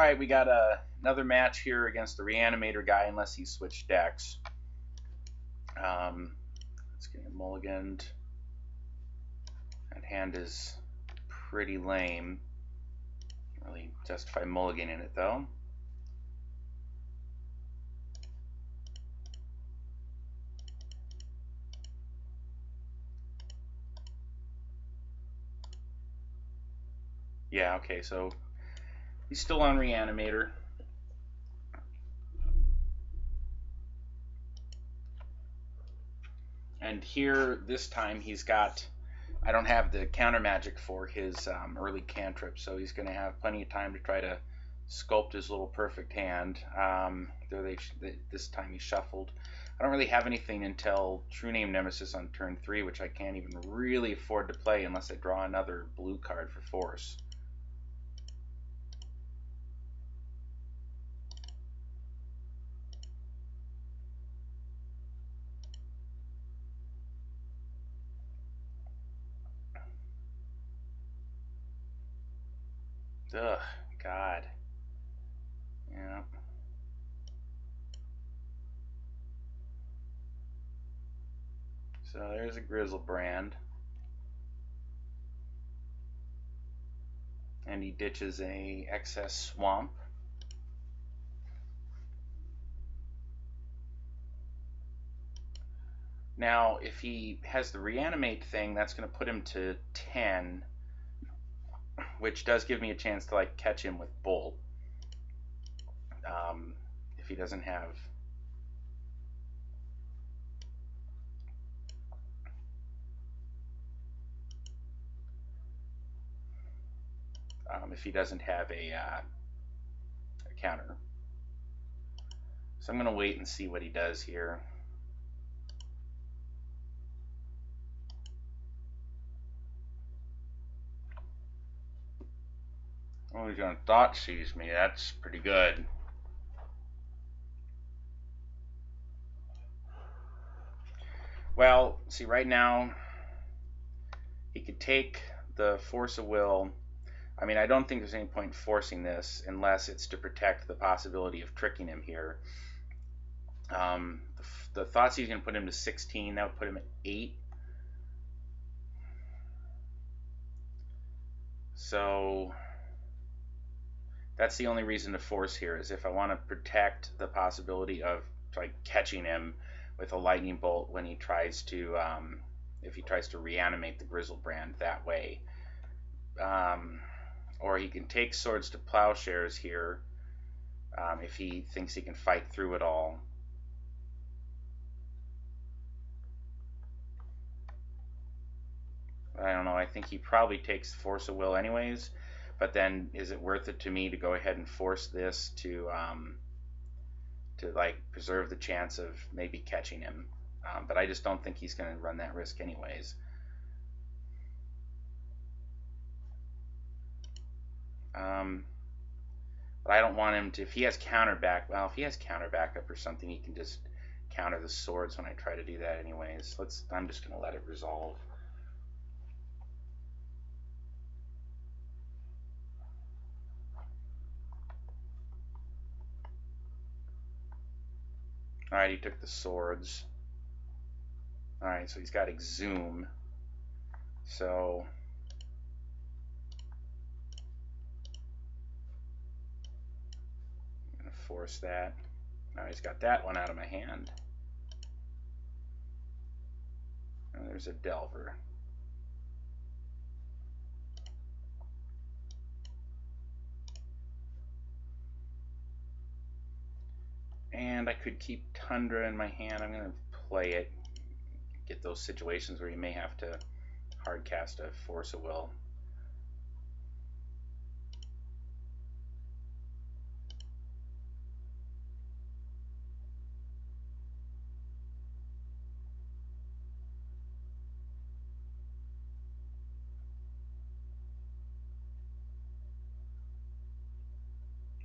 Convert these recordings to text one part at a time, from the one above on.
Alright, we got another match here against the Reanimator guy, unless he switched decks. Let's get him mulliganed. That hand is pretty lame. Can't really justify mulliganing it, though. Yeah, okay, so he's still on Reanimator. And here, this time, he's got... I don't have the counter magic for his early cantrip, so he's going to have plenty of time to try to sculpt his little perfect hand. This time he shuffled. I don't really have anything until True Name Nemesis on turn 3, which I can't even really afford to play unless I draw another blue card for force. Ugh, God. Yeah. So there's a Grizzlebrand. And he ditches a excess swamp. Now, if he has the reanimate thing, that's going to put him to 10, which does give me a chance to like catch him with Bolt. If he doesn't have... if he doesn't have a counter. So I'm going to wait and see what he does here. Oh, he's going to Thought Seize me. That's pretty good. Well, see, right now, he could take the Force of Will. I mean, I don't think there's any point forcing this unless it's to protect the possibility of tricking him here. The Thoughtseize is going to put him to 16. That would put him at 8. So that's the only reason to force here, is if I want to protect the possibility of like catching him with a lightning bolt when he tries to, if he tries to reanimate the Grizzlebrand that way. Or he can take Swords to Plowshares here if he thinks he can fight through it all. I don't know, I think he probably takes Force of Will anyways, but then is it worth it to me to go ahead and force this to like preserve the chance of maybe catching him? But I just don't think he's going to run that risk anyways. But I don't want him to, if he has counter back, well, if he has counter backup or something, he can just counter the swords when I try to do that anyways. I'm just going to let it resolve. Alright, he took the swords. Alright, so he's got Exhume. So I'm going to force that. Now he's got that one out of my hand. And there's a Delver. And I could keep Tundra in my hand. I'm going to play it. Get those situations where you may have to hard cast a Force of Will.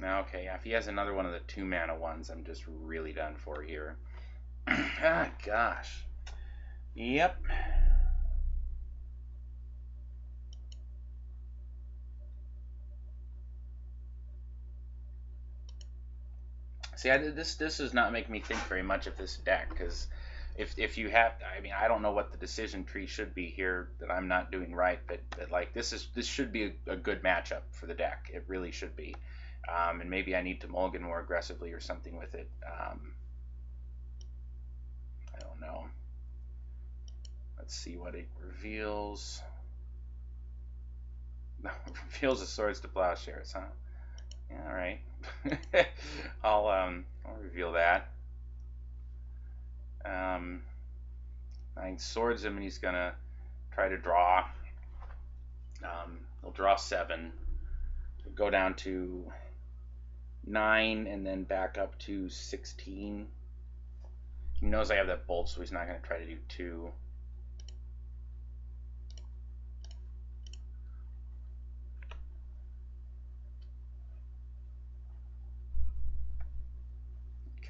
Now, okay, if he has another one of the 2-mana ones, I'm just really done for here. Ah, gosh. Yep. See, this does not make me think very much of this deck, because if you have, I mean, I don't know what the decision tree should be here that I'm not doing right, but like this should be a good matchup for the deck. It really should be, and maybe I need to mulligan more aggressively or something with it. I don't know. Let's see what it reveals. No, it reveals the Swords to Plowshares, huh? Yeah, all right. I'll reveal that. I think swords him and he's gonna try to draw. He'll draw 7, go down to 9, and then back up to 16. He knows I have that bolt, so he's not gonna try to do 2.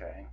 Okay.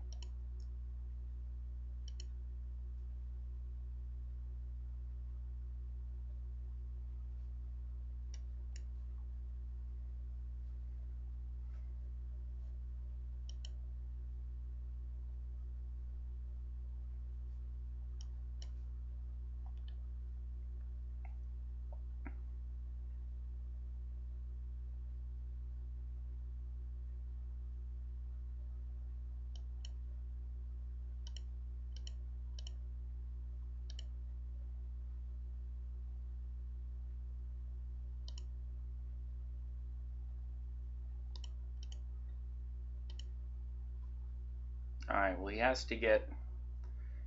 Alright, well he has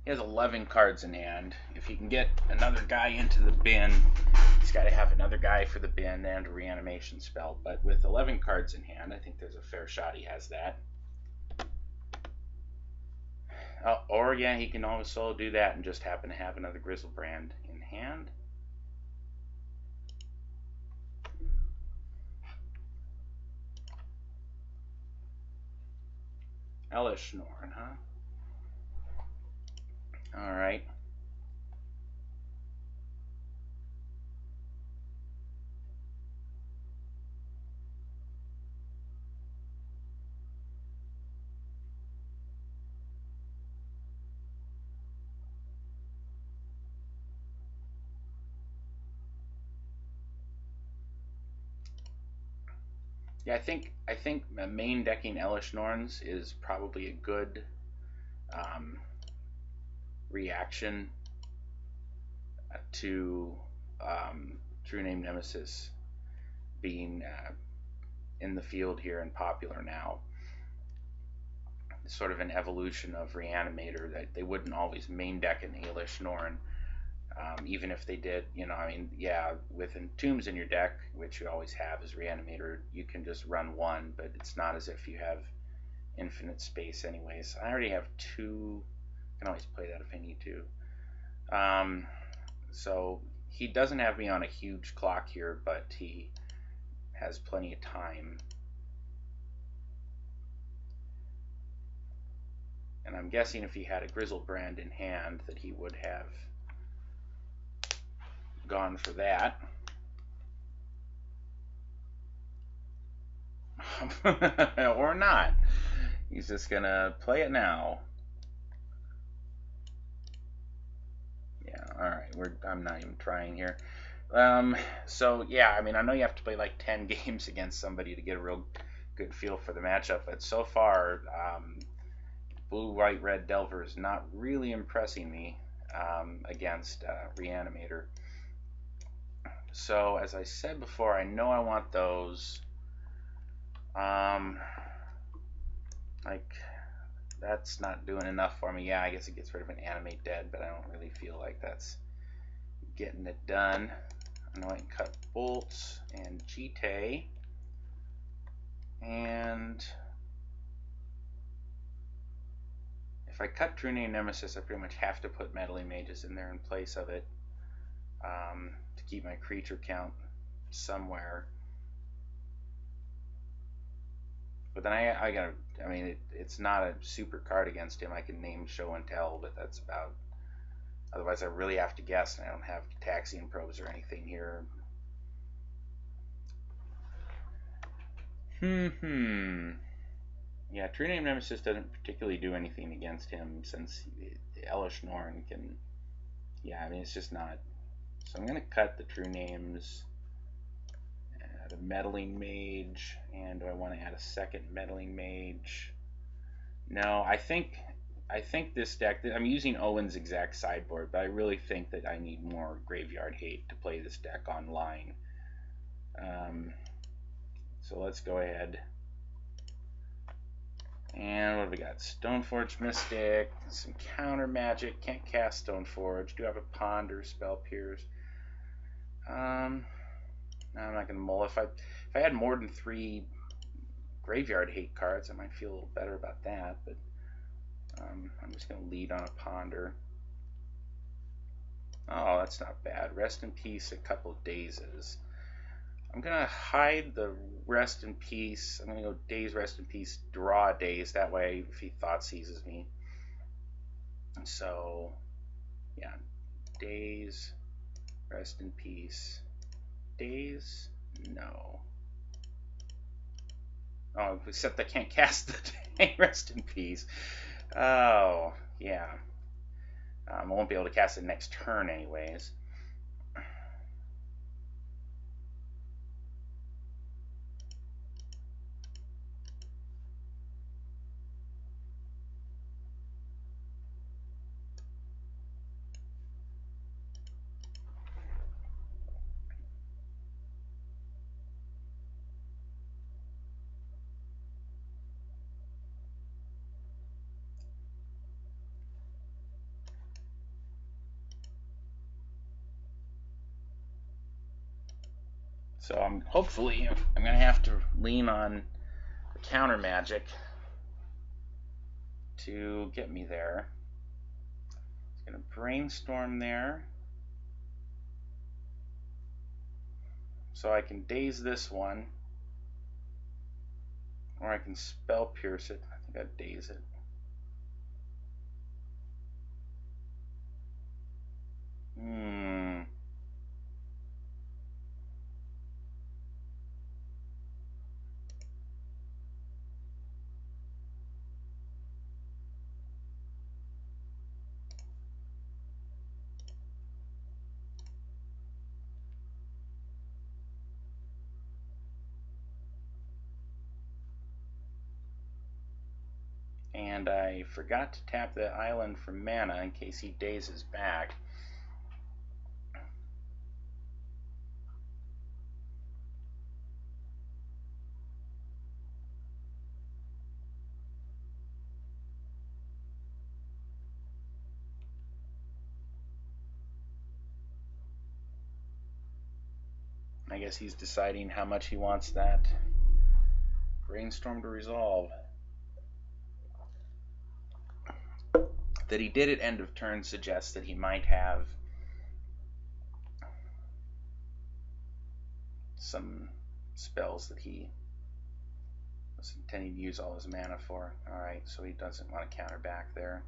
11 cards in hand. If he can get another guy into the bin, he's got to have another guy for the bin and a reanimation spell. But with 11 cards in hand, I think there's a fair shot he has that. Or yeah, he can always solo do that and just happen to have another Grizzlebrand in hand. Elish Norn, huh? Alright. Yeah, I think main decking Elish Norns is probably a good reaction to True Name Nemesis being in the field here and popular now. It's sort of an evolution of Reanimator that they wouldn't always main deck an Elish Norn. Even if they did, you know, I mean, yeah, with Entombs in your deck, which you always have as Reanimator, you can just run 1, but it's not as if you have infinite space anyways. I already have 2. I can always play that if I need to. So he doesn't have me on a huge clock here, but he has plenty of time. And I'm guessing if he had a Grizzlebrand in hand that he would have gone for that. Or not. He's just gonna play it now. Yeah, alright, I'm not even trying here. So yeah, I mean, I know you have to play like 10 games against somebody to get a real good feel for the matchup, but so far, Blue, White, Red Delver is not really impressing me against Reanimator. So as I said before, I know I want those. Like, that's not doing enough for me. Yeah, I guess it gets rid of an Animate Dead, but I don't really feel like that's getting it done. I know I can cut Bolts and Jite. And if I cut True Name Nemesis, I pretty much have to put Meddling Mages in there in place of it to keep my creature count somewhere. But then I gotta, I mean, it's not a super card against him. I can name, show, and tell, but that's about. Otherwise, I really have to guess, and I don't have Taxian Probes or anything here. Yeah, True Name Nemesis doesn't particularly do anything against him since Elish Norn can. Yeah, I mean, it's just not. So I'm going to cut the True Names, add a Meddling Mage, and do I want to add a second Meddling Mage? No, I think this deck, I'm using Owen's exact sideboard, but I really think that I need more Graveyard Hate to play this deck online. So let's go ahead. And what have we got? Stoneforge Mystic, some counter magic. Can't cast Stoneforge. Do have a Ponder, Spell Pierce. No, I'm not going to mull. If I had more than 3 Graveyard Hate cards, I might feel a little better about that. But I'm just going to lead on a Ponder. Oh, that's not bad. Rest in Peace, a couple of Dazes. I'm going to hide the Rest in Peace. I'm going to go Daze, Rest in Peace, draw a Daze. That way, if he Thought Seizes me. And so, yeah, Daze, Rest in Peace, Daze, no. Oh, except I can't cast the Rest in Peace. Oh, yeah. I won't be able to cast it next turn anyways. So I'm hopefully I'm going to have to lean on the counter magic to get me there. It's going to brainstorm there. So I can daze this one, or I can spell pierce it. I think I'd daze it. And I forgot to tap the island for mana in case he dazes back. I guess he's deciding how much he wants that brainstorm to resolve. That he did at end of turn suggests that he might have some spells that he was intending to use all his mana for. Alright, so he doesn't want to counter back there.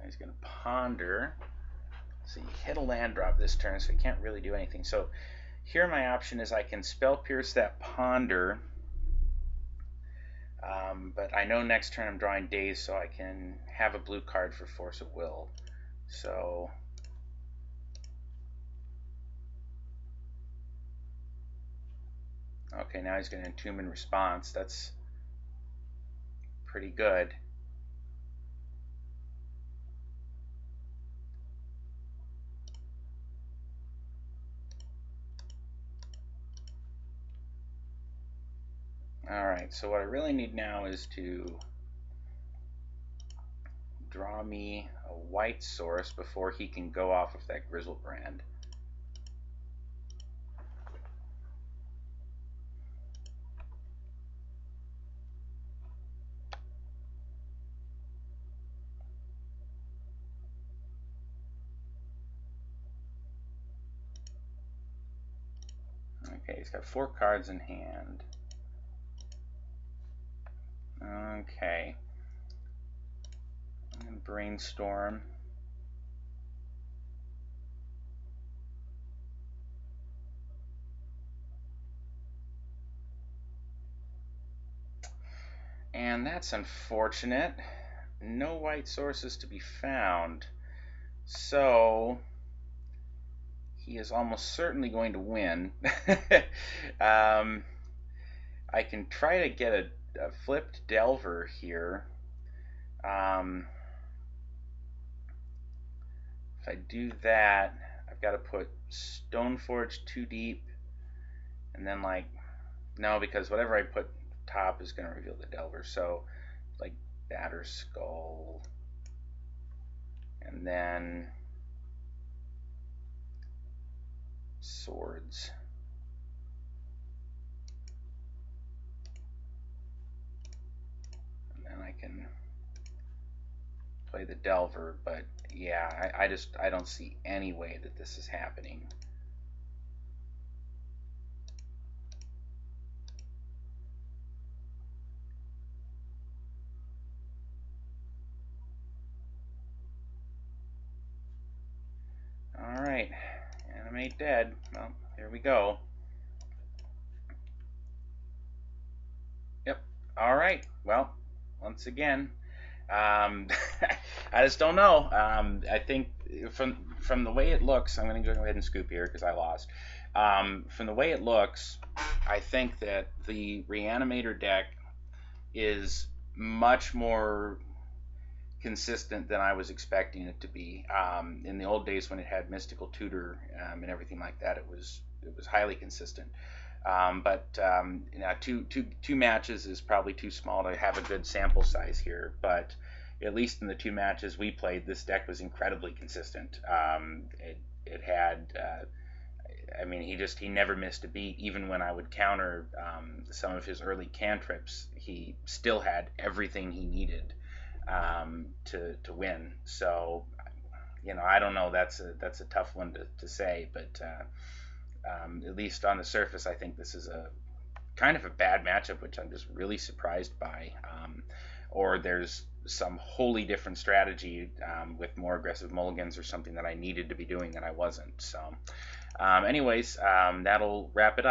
He's going to Ponder. So he hit a land drop this turn, so he can't really do anything. So here my option is I can Spell Pierce that Ponder, but I know next turn I'm drawing Daze, so I can have a blue card for Force of Will. So okay, now he's going to Entomb in response. That's pretty good. Alright, so what I really need now is to draw me a white source before he can go off of that Grizzlebrand. Okay, he's got 4 cards in hand. Okay. I'm going to brainstorm. And that's unfortunate. No white sources to be found. So he is almost certainly going to win. I can try to get a flipped Delver here. If I do that, I've got to put Stoneforge too deep, and then like, no, because whatever I put top is going to reveal the Delver. So like Batter Skull, and then Swords. And then I can play the Delver, but yeah, I don't see any way that this is happening. Alright, animate dead. Well, here we go. Yep, alright, well, once again, I just don't know. I think from the way it looks, I'm going to go ahead and scoop here because I lost. From the way it looks, I think that the Reanimator deck is much more consistent than I was expecting it to be. In the old days when it had Mystical Tutor and everything like that, it was highly consistent. But you know, two matches is probably too small to have a good sample size here. But at least in the two matches we played, this deck was incredibly consistent. It had, I mean, he never missed a beat. Even when I would counter some of his early cantrips, he still had everything he needed to win. So, you know, I don't know. That's a tough one to say, but at least on the surface, I think this is a kind of a bad matchup, which I'm just really surprised by. Or there's some wholly different strategy with more aggressive mulligans or something that I needed to be doing that I wasn't. So, anyways, that'll wrap it up.